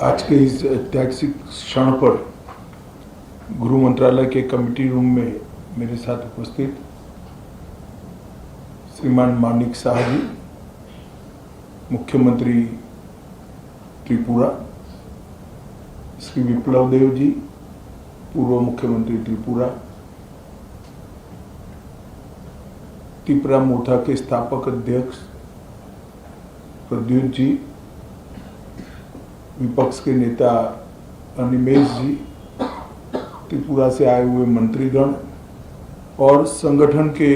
आज के इस ऐतिहासिक क्षण पर गृह मंत्रालय के कमेटी रूम में मेरे साथ उपस्थित श्रीमान मानिक शाह जी, मुख्यमंत्री त्रिपुरा, श्री विप्लव देव जी, पूर्व मुख्यमंत्री त्रिपुरा, त्रिपुरा मोर्चा के स्थापक अध्यक्ष प्रद्युत जी, विपक्ष के नेता अनिमेश जी, त्रिपुरा से आए हुए मंत्रीगण और संगठन के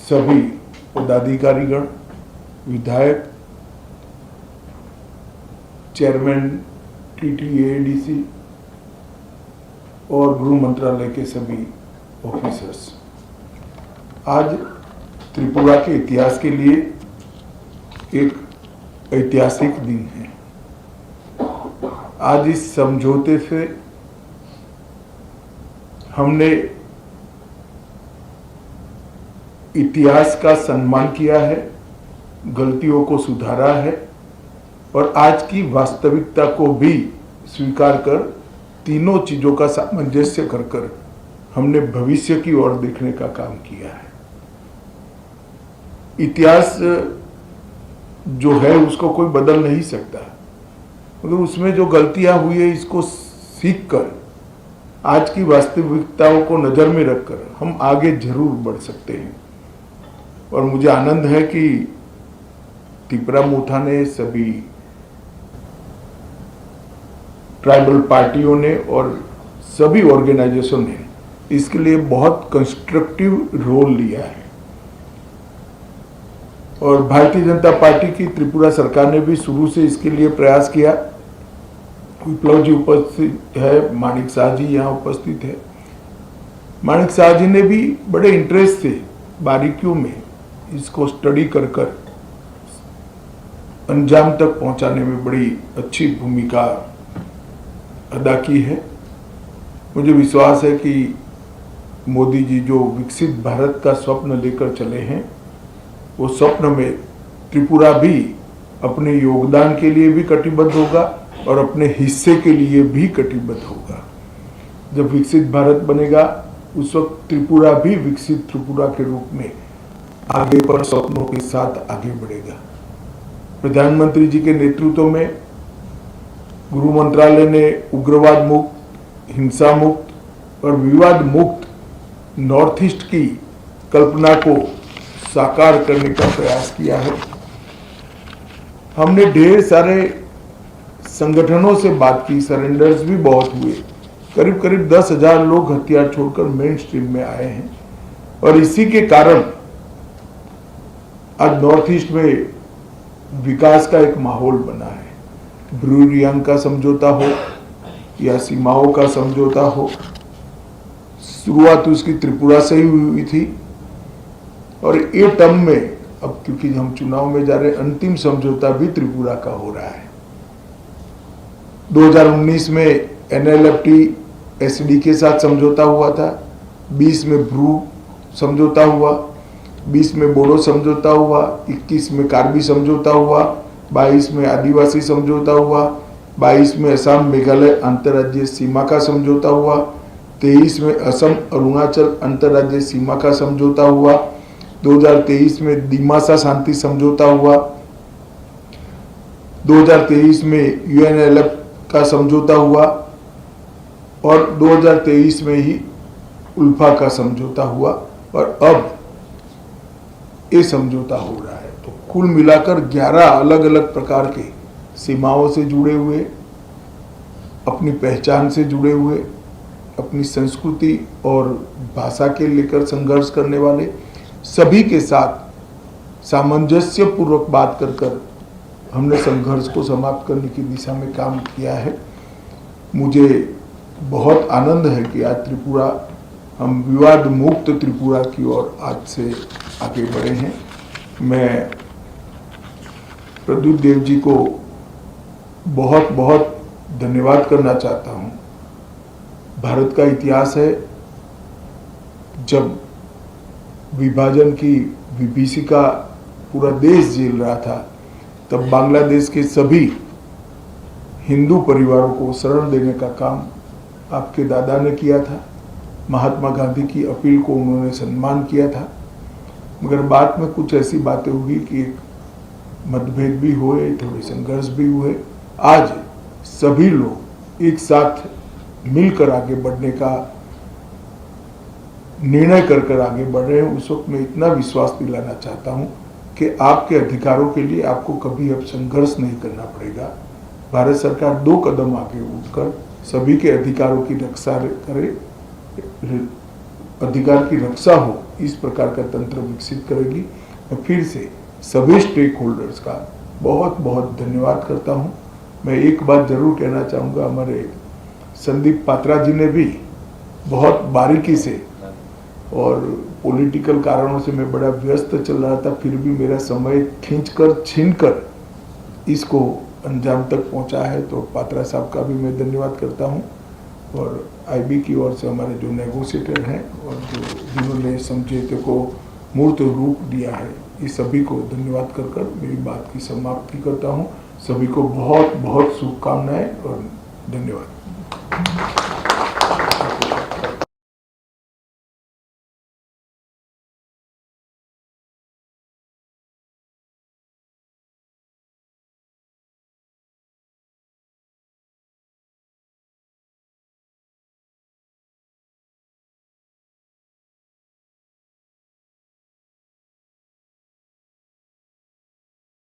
सभी पदाधिकारीगण, विधायक, चेयरमैन TTADC और गृह मंत्रालय के सभी ऑफिसर्स। आज त्रिपुरा के इतिहास के लिए एक ऐतिहासिक दिन है। आज इस समझौते से हमने इतिहास का सम्मान किया है, गलतियों को सुधारा है और आज की वास्तविकता को भी स्वीकार कर तीनों चीजों का सामंजस्य कर हमने भविष्य की ओर देखने का काम किया है। इतिहास जो है उसको कोई बदल नहीं सकता, मगर उसमें जो गलतियां हुई है इसको सीखकर आज की वास्तविकताओं को नजर में रखकर हम आगे जरूर बढ़ सकते हैं। और मुझे आनंद है कि त्रिपुरा मोर्चा ने, सभी ट्राइबल पार्टियों ने और सभी ऑर्गेनाइजेशन ने इसके लिए बहुत कंस्ट्रक्टिव रोल लिया है। और भारतीय जनता पार्टी की त्रिपुरा सरकार ने भी शुरू से इसके लिए प्रयास किया। विप्लव जी उपस्थित है, मानिक शाह जी यहाँ उपस्थित है। मानिक शाह जी ने भी बड़े इंटरेस्ट से बारीकियों में इसको स्टडी कर अंजाम तक पहुंचाने में बड़ी अच्छी भूमिका अदा की है। मुझे विश्वास है कि मोदी जी जो विकसित भारत का स्वप्न लेकर चले हैं, वो स्वप्न में त्रिपुरा भी अपने योगदान के लिए भी कटिबद्ध होगा और अपने हिस्से के लिए भी कटिबद्ध होगा। जब विकसित भारत बनेगा उस वक्त त्रिपुरा भी विकसित त्रिपुरा के रूप में आगे पर स्वप्नों के साथ आगे बढ़ेगा। प्रधानमंत्री जी के नेतृत्व में गृह मंत्रालय ने उग्रवाद मुक्त, हिंसा मुक्त और विवाद मुक्त नॉर्थ ईस्ट की कल्पना को साकार करने का प्रयास किया है। हमने ढेर सारे संगठनों से बात की, सरेंडर्स भी बहुत हुए। करीब करीब 10,000 लोग हथियार छोड़कर मेन स्ट्रीम में आए हैं और इसी के कारण आज नॉर्थ ईस्ट में विकास का एक माहौल बना है। ब्रू रियांग का समझौता हो या सीमाओं का समझौता हो, शुरुआत उसकी त्रिपुरा से ही हुई थी और ये टर्म में अब क्योंकि हम चुनाव में जा रहे हैं, अंतिम समझौता भी त्रिपुरा का हो रहा है। 2019 में NLFT SD के साथ समझौता हुआ था, 20 में ब्रू समझौता हुआ, 20 में बोडो समझौता हुआ, 21 में कार्बी समझौता हुआ, 22 में आदिवासी समझौता हुआ, 22 में असम मेघालय अंतर्राज्यीय सीमा का समझौता हुआ, 23 में असम अरुणाचल अंतर्राज्यीय सीमा का समझौता हुआ, 2023 में दिमासा शांति समझौता हुआ, 2023 में UNLF का समझौता हुआ और 2023 में ही उल्फा का समझौता हुआ और अब ये समझौता हो रहा है। तो कुल मिलाकर 11 अलग अलग प्रकार के सीमाओं से जुड़े हुए, अपनी पहचान से जुड़े हुए, अपनी संस्कृति और भाषा के लेकर संघर्ष करने वाले सभी के साथ सामंजस्य पूर्वक बात कर हमने संघर्ष को समाप्त करने की दिशा में काम किया है। मुझे बहुत आनंद है कि आज त्रिपुरा, हम विवाद मुक्त त्रिपुरा की ओर आज से आगे बढ़े हैं। मैं प्रद्युत देव जी को बहुत बहुत धन्यवाद करना चाहता हूँ। भारत का इतिहास है, जब विभाजन की विभीषिका पूरा देश झेल रहा था, तब बांग्लादेश के सभी हिंदू परिवारों को शरण देने का काम आपके दादा ने किया था। महात्मा गांधी की अपील को उन्होंने सम्मान किया था, मगर बाद में कुछ ऐसी बातें हुई कि मतभेद भी हुए, थोड़े संघर्ष भी हुए। आज सभी लोग एक साथ मिलकर आगे बढ़ने का निर्णय कर आगे बढ़ रहे हैं। उस वक्त मैं इतना विश्वास दिलाना चाहता हूं कि आपके अधिकारों के लिए आपको कभी अब संघर्ष नहीं करना पड़ेगा। भारत सरकार 2 कदम आगे उठकर सभी के अधिकारों की रक्षा करे, अधिकार की रक्षा हो, इस प्रकार का तंत्र विकसित करेगी। मैं फिर से सभी स्टेक होल्डर्स का बहुत बहुत धन्यवाद करता हूं। मैं एक बात जरूर कहना चाहूँगा, हमारे संदीप पात्रा जी ने भी बहुत बारीकी से, और पॉलिटिकल कारणों से मैं बड़ा व्यस्त चल रहा था, फिर भी मेरा समय खींचकर छीनकर इसको अंजाम तक पहुंचा है, तो पात्रा साहब का भी मैं धन्यवाद करता हूं। और आईबी की ओर से हमारे जो नेगोशिएटर हैं और जिन्होंने समझौते को मूर्त रूप दिया है, ये सभी को धन्यवाद कर मेरी बात की समाप्ति करता हूं। सभी को बहुत बहुत शुभकामनाएं और धन्यवाद।